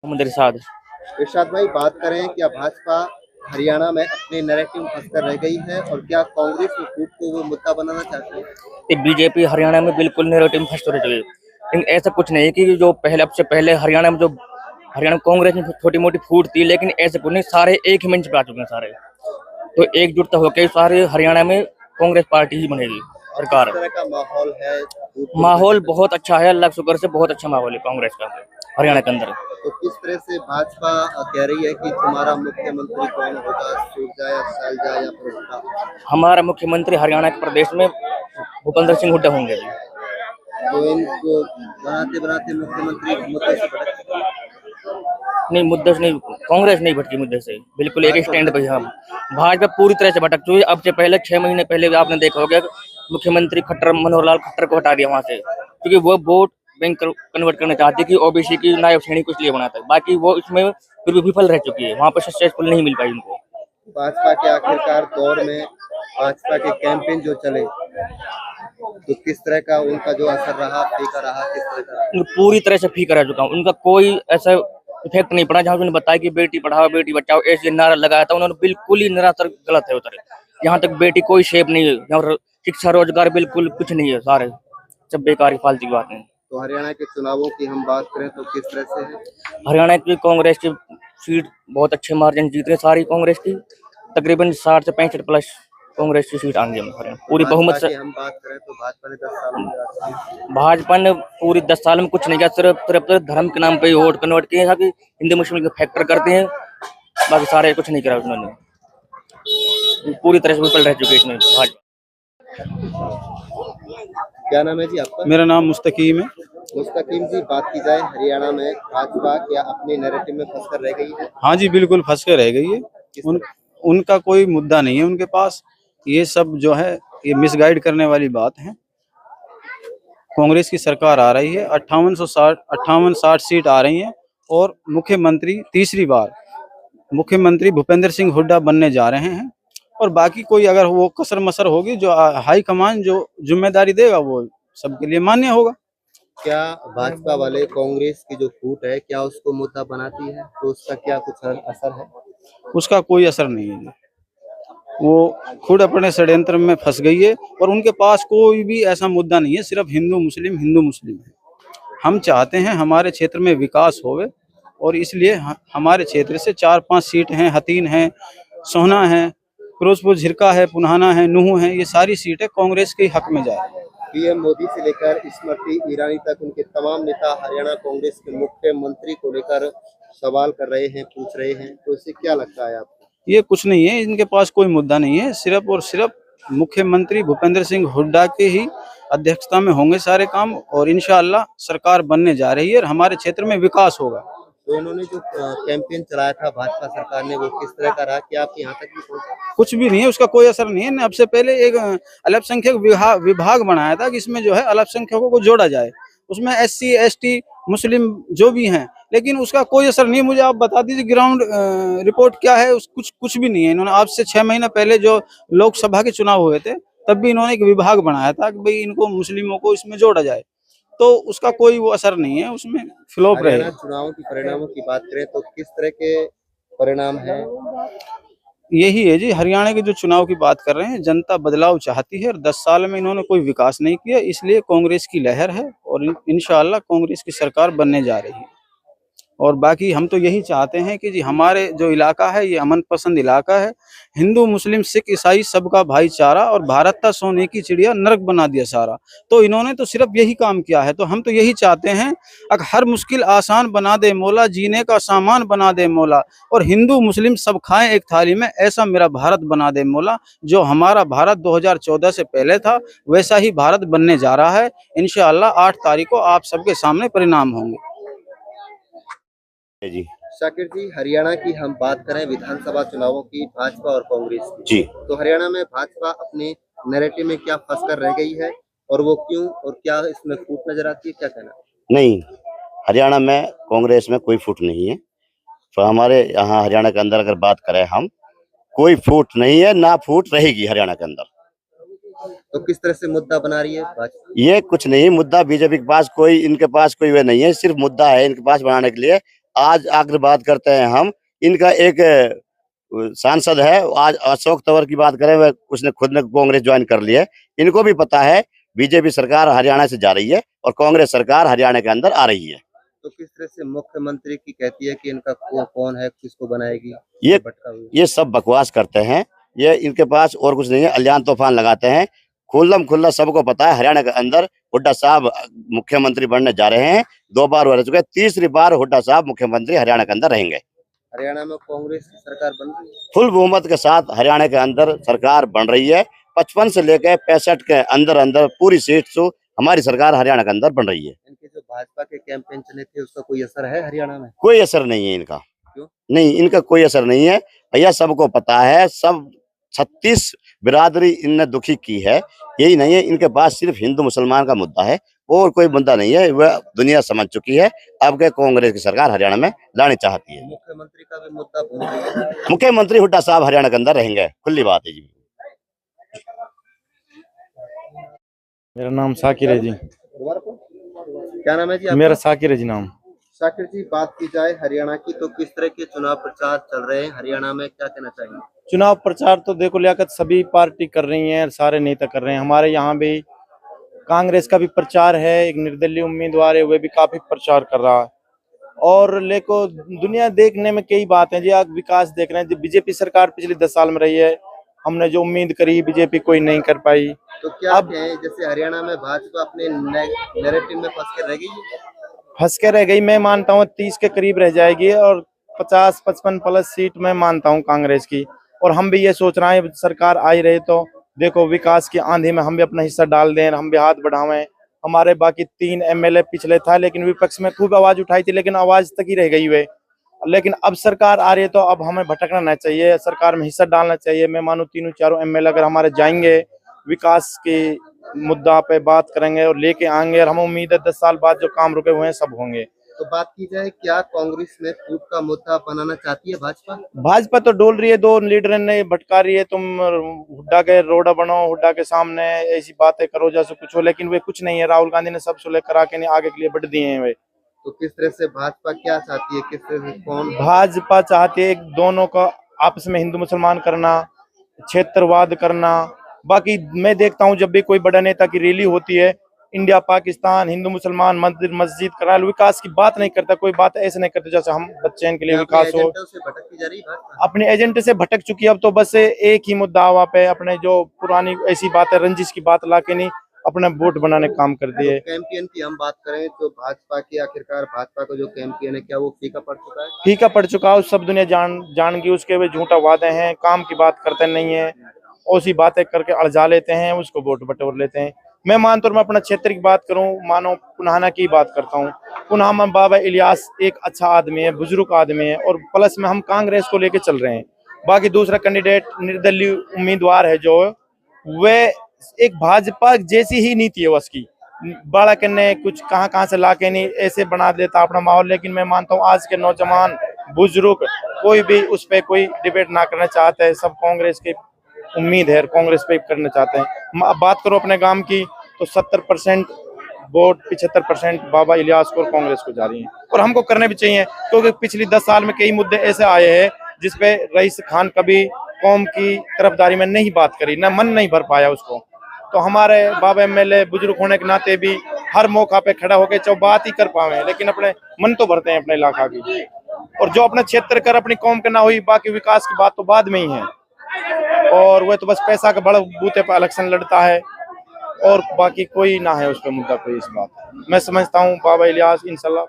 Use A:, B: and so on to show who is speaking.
A: मोहम्मद इरशाद।
B: इरशाद भाई, बात करें क्या भाजपा हरियाणा में अपने नैरेटिव में फंसकर रह गई है और क्या कांग्रेस और फूट को वो मुद्दा बनाना चाहती है?
A: कि बीजेपी हरियाणा में बिल्कुल नैरेटिव में फर्स्ट हो चुकी है, लेकिन ऐसा कुछ नहीं है कि जो पहले अब से पहले हरियाणा में कांग्रेस में छोटी मोटी फूट थी, लेकिन ऐसे कुछ नहीं, सारे एक ही मंच पे आ चुके हैं सारे। तो एकजुटता होकर सारे हरियाणा में कांग्रेस पार्टी ही बनेगी
B: और किस
A: सरकार।
B: तरह का माहौल है फूट को
A: माहौल
B: लेकर?
A: बहुत अच्छा है, अल्लाह के शुक्र से बहुत अच्छा माहौल है कांग्रेस का हरियाणा के अंदर।
B: तो किस तरह से भाजपा कह रही है कि तुम्हारा मुख्यमंत्री कौन होगा, सुरजा या शैलजा या फिर हुड्डा?
A: हमारा मुख्यमंत्री हरियाणा के प्रदेश में भूपेंद्र सिंह हुड्डा होंगे।
B: तो इनको बनाते बनाते मुख्यमंत्री मुद्दे से भटक चुके हैं।
A: नहीं, मुद्दे से नहीं, कांग्रेस नहीं भटकी मुद्दे से, बिल्कुल एक
B: भाजपा
A: स्टैंड पे
B: भटक
A: है हम।
B: चुकी है।
A: भाजपा पूरी तरह से भटक चुकी है। अब से पहले 6 महीने पहले भी आपने देखा होगा, मुख्यमंत्री खट्टर मनोहर लाल खट्टर को हटा दिया वहां से, क्योंकि वो वोट बैंक कन्वर्ट करना चाहती कि ओबीसी की नायब श्रेणी कुछ लिए बनाता है, बाकी वो इसमें फिर भी विफल रह चुकी है, वहां पर सक्सेसफुल नहीं मिल पाई उनको।
B: भाजपा के आखिरकार दौर में भाजपा के कैंपेन जो चले, तो किस तरह का उनका जो असर रहा, फीका रहा, किस तरह का रहा?
A: पूरी तरह से फीका रह चुका हूँ, उनका कोई ऐसा इफेक्ट नहीं पड़ा। जहाँ उन्होंने बताया कि बेटी पढ़ाओ बेटी बचाओ ऐसे नारा लगाया था, उन्होंने बिल्कुल ही निराधार गलत है उधर। यहाँ तक बेटी कोई शेप नहीं है, और शिक्षा रोजगार बिल्कुल कुछ नहीं है, सारे सब बेकार की फालतू की बात है।
B: तो हरियाणा के चुनावों की हम बात करें तो किस तरह से है?
A: हरियाणा की कांग्रेस की सीट बहुत अच्छे मार्जिन जीत रही है सारी कांग्रेस की, तकरीबन 60 से 65 प्लस कांग्रेस की सीट आएंगी हरियाणा पूरी बहुमत
B: भाजपा
A: से।
B: की हम बात करें तो भाजपा ने 10 सालों में राजनीति की।
A: भाजपा ने पूरी 10 साल में कुछ नहीं किया, सिर्फ धर्म के नाम पे ही वोट कन्वर्ट किए हैं कि हिंदू मुस्लिम के फैक्टर करते हैं, बाकी सारे कुछ नहीं करा उन्होंने। पूरी तरह से विफल रह चुके हैं इसमें भाजपा।
B: क्या नाम है जी आपका?
C: मेरा नाम मुस्तकीम है।
B: मुस्तकीम जी, बात की जाए हरियाणा में भाजपा क्या अपने नैरेटिव में फंसकर रह गई है?
C: हाँ जी, बिल्कुल फंस के रह गई है। उनका कोई मुद्दा नहीं है उनके पास। ये सब जो है ये मिसगाइड करने वाली बात है। कांग्रेस की सरकार आ रही है, 58 60 सीट आ रही हैं और मुख्यमंत्री तीसरी बार मुख्यमंत्री भूपेंद्र सिंह हुड्डा बनने जा रहे हैं। और बाकी कोई अगर वो कसर मसर होगी, जो हाई कमान जो जिम्मेदारी देगा वो सबके लिए मान्य होगा।
B: क्या भाजपा वाले कांग्रेस की जो फूट है, क्या उसको मुद्दा बनाती है? तो उसका क्या कुछ असर है?
C: उसका कोई असर नहीं है जी। वो खुद अपने षड्यंत्र में फंस गई है और उनके पास कोई भी ऐसा मुद्दा नहीं है, सिर्फ हिंदू मुस्लिम है। हम चाहते हैं हमारे क्षेत्र में विकास होवे और इसलिए हमारे क्षेत्र से 4-5 सीट हैं, हतीन है, सोहना है, फिरोजपुर झिरका है, पुन्हाना है, नूह है, ये सारी सीटें कांग्रेस के हक में जाए।
B: पीएम मोदी से लेकर स्मृति ईरानी तक उनके तमाम नेता हरियाणा कांग्रेस के मुख्यमंत्री को लेकर सवाल कर रहे हैं, पूछ रहे हैं, तो इससे क्या लगता है आपको?
C: ये कुछ नहीं है, इनके पास कोई मुद्दा नहीं है, सिर्फ और सिर्फ मुख्यमंत्री भूपेंद्र सिंह हुड्डा के ही अध्यक्षता में होंगे सारे काम और इंशाअल्लाह सरकार बनने जा रही है और हमारे क्षेत्र में विकास होगा।
B: तो इन्होंने जो कैंपेन चलाया था भाजपा सरकार ने, वो किस तरह का रहा? क्या आपके यहाँ तक भी पहुंचा?
C: कुछ भी नहीं है, उसका कोई असर नहीं है। अब से पहले एक अल्पसंख्यक विभाग बनाया था कि इसमें जो है अल्पसंख्यकों को जोड़ा जाए, उसमें SC ST मुस्लिम जो भी हैं, लेकिन उसका कोई असर नहीं। मुझे आप बता दीजिए ग्राउंड रिपोर्ट क्या है? कुछ भी नहीं है। इन्होंने आज से 6 महीना पहले जो लोकसभा के चुनाव हुए थे तब भी इन्होंने एक विभाग बनाया था कि भाई इनको मुस्लिमों को इसमें जोड़ा जाए, तो उसका कोई वो असर नहीं है, उसमें फ्लॉप रहे।
B: हरियाणा चुनाव की परिणामों की बात करें तो किस तरह के परिणाम है?
C: यही है जी, हरियाणा के जो चुनाव की बात कर रहे हैं, जनता बदलाव चाहती है और 10 साल में इन्होंने कोई विकास नहीं किया, इसलिए कांग्रेस की लहर है और इंशाअल्लाह कांग्रेस की सरकार बनने जा रही है। और बाकी हम तो यही चाहते हैं कि जी हमारे जो इलाका है ये अमन पसंद इलाका है, हिंदू मुस्लिम सिख ईसाई सबका भाईचारा, और भारत का सोने की चिड़िया नरक बना दिया सारा। तो इन्होंने तो सिर्फ यही काम किया है, तो हम तो यही चाहते हैं अगर हर मुश्किल आसान बना दे मौला, जीने का सामान बना दे मौला, और हिंदू मुस्लिम सब खाएं एक थाली में, ऐसा मेरा भारत बना दे मौला। जो हमारा भारत 2014 से पहले था वैसा ही भारत बनने जा रहा है। इंशाअल्लाह 8 तारीख को आप सबके सामने परिणाम होंगे
D: जी।
B: शाकिर जी, हरियाणा की हम बात करें विधानसभा चुनावों की, भाजपा और कांग्रेस की,
D: जी,
B: तो हरियाणा में भाजपा अपने नैरेटिव में क्या फंसकर रह गई है और वो क्यों, और क्या इसमें फूट नजर आती है? क्या कहना?
D: नहीं, हरियाणा में कांग्रेस में कोई फूट नहीं है। तो हमारे यहाँ हरियाणा के अंदर अगर बात करें हम, कोई फूट नहीं है, ना फूट रहेगी हरियाणा के अंदर।
B: तो किस तरह से मुद्दा बना रही है भाजपा?
D: ये कुछ नहीं मुद्दा, बीजेपी के पास कोई, इनके पास कोई वे नहीं है, सिर्फ मुद्दा है इनके पास बनाने के लिए आज आकर बात करते हैं हम, इनका एक सांसद है आज अशोक तंवर की बात करें, वह उसने खुद ने कांग्रेस ज्वाइन कर ली है। इनको भी पता है बीजेपी सरकार हरियाणा से जा रही है और कांग्रेस सरकार हरियाणा के अंदर आ रही है।
B: तो किस तरह से मुख्यमंत्री की कहती है कि इनका कौन है, किसको बनाएगी,
D: ये
B: भटका हुआ।
D: ये सब बकवास करते हैं, ये इनके पास और कुछ नहीं है, अलियान तूफान लगाते हैं। खुल्लम खुल्ला सबको पता है हरियाणा के अंदर हुड्डा साहब मुख्यमंत्री बनने जा रहे हैं। 2 बार रह चुके, तीसरी बार हुड्डा साहब मुख्यमंत्री हरियाणा के अंदर रहेंगे।
B: हरियाणा में कांग्रेस की सरकार बन रही है।
D: फुल बहुमत के साथ हरियाणा के अंदर सरकार बन रही है। 55 से लेकर 65 के अंदर अंदर पूरी सीट से हमारी सरकार हरियाणा के अंदर बन रही है।
B: इनके जो भाजपा के कैंपेन चले थे उसका कोई असर है हरियाणा में?
D: कोई असर नहीं है इनका।
B: क्यों?
D: नहीं, इनका कोई असर नहीं है भैया, सबको पता है। सब 36 बिरादरी इनने दुखी की है, यही नहीं है इनके पास, सिर्फ हिंदू मुसलमान का मुद्दा है और कोई मुद्दा नहीं है। वह दुनिया समझ चुकी है अब के कांग्रेस की सरकार हरियाणा में लानी चाहती है।
B: मुख्यमंत्री का भी मुद्दा भूल रही है।
D: मुख्यमंत्री हुड्डा साहब हरियाणा के अंदर रहेंगे, खुली बात है जी।
E: मेरा नाम साकिर है जी।
B: दोबारा कौन? क्या नाम है जी आपका?
E: मेरा साकिर है जी नाम।
B: शाकिर जी, बात की जाए हरियाणा की तो किस तरह के चुनाव प्रचार चल रहे हैं हरियाणा में, क्या कहना चाहिए?
E: चुनाव प्रचार तो देखो लियाकत सभी पार्टी कर रही हैं, सारे नेता कर रहे हैं। हमारे यहाँ भी कांग्रेस का भी प्रचार है, एक निर्दलीय उम्मीदवार है वह भी काफी प्रचार कर रहा है। और लेको दुनिया देखने में कई बात है जी, आज विकास देख रहे हैं जी। बीजेपी सरकार पिछले 10 साल में रही है, हमने जो उम्मीद करी बीजेपी कोई नहीं कर पाई।
B: तो क्या कहें, जैसे हरियाणा में भाजपा अपने नैरेटिव में फंस के रह गई है?
E: फंस के रह गई। मैं मानता हूँ 30 के करीब रह जाएगी और 50-55 प्लस सीट मैं मानता हूँ कांग्रेस की। और हम भी ये सोच रहे हैं सरकार आई रहे तो देखो विकास की आंधी में हम भी अपना हिस्सा डाल दें, हम भी हाथ बढ़ावें। हमारे बाकी 3 एमएलए पिछले था लेकिन विपक्ष में खूब आवाज उठाई थी लेकिन आवाज तक ही रह गई वे। लेकिन अब सरकार आ रही है तो अब हमें भटकना नहीं चाहिए, सरकार में हिस्सा डालना चाहिए। मैं मानूं 3-4 एमएलए अगर हमारे जाएंगे विकास के मुद्दा पे बात करेंगे और लेके आएंगे, और हम उम्मीद है 10 साल बाद जो काम रुके हुए हैं सब होंगे।
B: तो बात की जाए, क्या कांग्रेस में फूट का मुद्दा बनाना चाहती है भाजपा?
E: भाजपा तो डोल रही है, 2 लीडर ने भटका रही है, तुम हुड्डा के रोड़ा बनो, हुड्डा के सामने ऐसी बातें करो जैसे कुछ हो, लेकिन वे कुछ नहीं है। राहुल गांधी ने सब सुलह करा के नहीं आगे के लिए बढ़ दिए हैं वे।
B: तो किस तरह से भाजपा क्या चाहती है, किस तरह से कौन?
E: भाजपा चाहती है दोनों का आपस में हिंदू मुसलमान करना, क्षेत्रवाद करना। बाकी मैं देखता हूँ जब भी कोई बड़ा नेता की रैली होती है, इंडिया पाकिस्तान हिंदू मुसलमान मंदिर मस्जिद करा, विकास की बात नहीं करता, कोई बात ऐसे नहीं करते जैसे हम बच्चे के लिए विकास हो।
B: से भटकती जा रही है भाजपा?
E: अपने एजेंडे से भटक चुकी है, अब तो बस एक ही मुद्दा वहाँ पे अपने जो पुरानी ऐसी बात है रंजिश की बात लाके नहीं अपने वोट बनाने का काम कर दिए।
B: तो कैंपियन की हम बात करें तो भाजपा की आखिरकार भाजपा का जो कैंपियन है क्या वो फीका पड़ चुका है?
E: फीका पड़ चुका है, सब दुनिया जान गई उसके। वे झूठा वादे हैं, काम की बात करते नहीं है, ऐसी बातें करके अड़जा लेते हैं, उसको वोट बटोर लेते हैं। मैं मानता हूँ, मैं अपना क्षेत्र की बात करूं, मानो पुनाहाना की बात करता हूँ। पुनाहा में बाबा इलियास एक अच्छा आदमी है, बुजुर्ग आदमी है, और प्लस में हम कांग्रेस को लेके चल रहे हैं। बाकी दूसरा कैंडिडेट निर्दलीय उम्मीदवार है जो वे एक भाजपा जैसी ही नीति है उसकी, बड़ा करने कुछ कहाँ से ला के नहीं ऐसे बना देता अपना माहौल। लेकिन मैं मानता हूँ आज के नौजवान बुजुर्ग कोई भी उस पर कोई डिबेट ना करना चाहते हैं, सब कांग्रेस की उम्मीद है, कांग्रेस पे करना चाहते हैं। अब बात करो अपने गांव की तो 70% वोट 75% बाबा इलियास को और कांग्रेस को जा रही है, और हमको करने भी चाहिए क्योंकि पिछली 10 साल में कई मुद्दे ऐसे आए हैं जिसपे रईस खान कभी कौम की तरफदारी में नहीं बात करी, न मन नहीं भर पाया उसको। तो हमारे बाबा एमएलए बुजुर्ग होने के नाते भी हर मौका पे खड़ा होकर चाहे बात ही कर पावे, लेकिन अपने मन तो भरते हैं अपने इलाका की, और जो अपने क्षेत्र कर अपनी कौम के ना हुई, बाकी विकास की बात तो बाद में ही है। और वह तो बस पैसा का बड़ा बूते पर इलेक्शन लड़ता है और बाकी कोई ना है उस पर मुद्दा कोई। इस बात मैं समझता हूँ बाबा इलियास इंशाल्लाह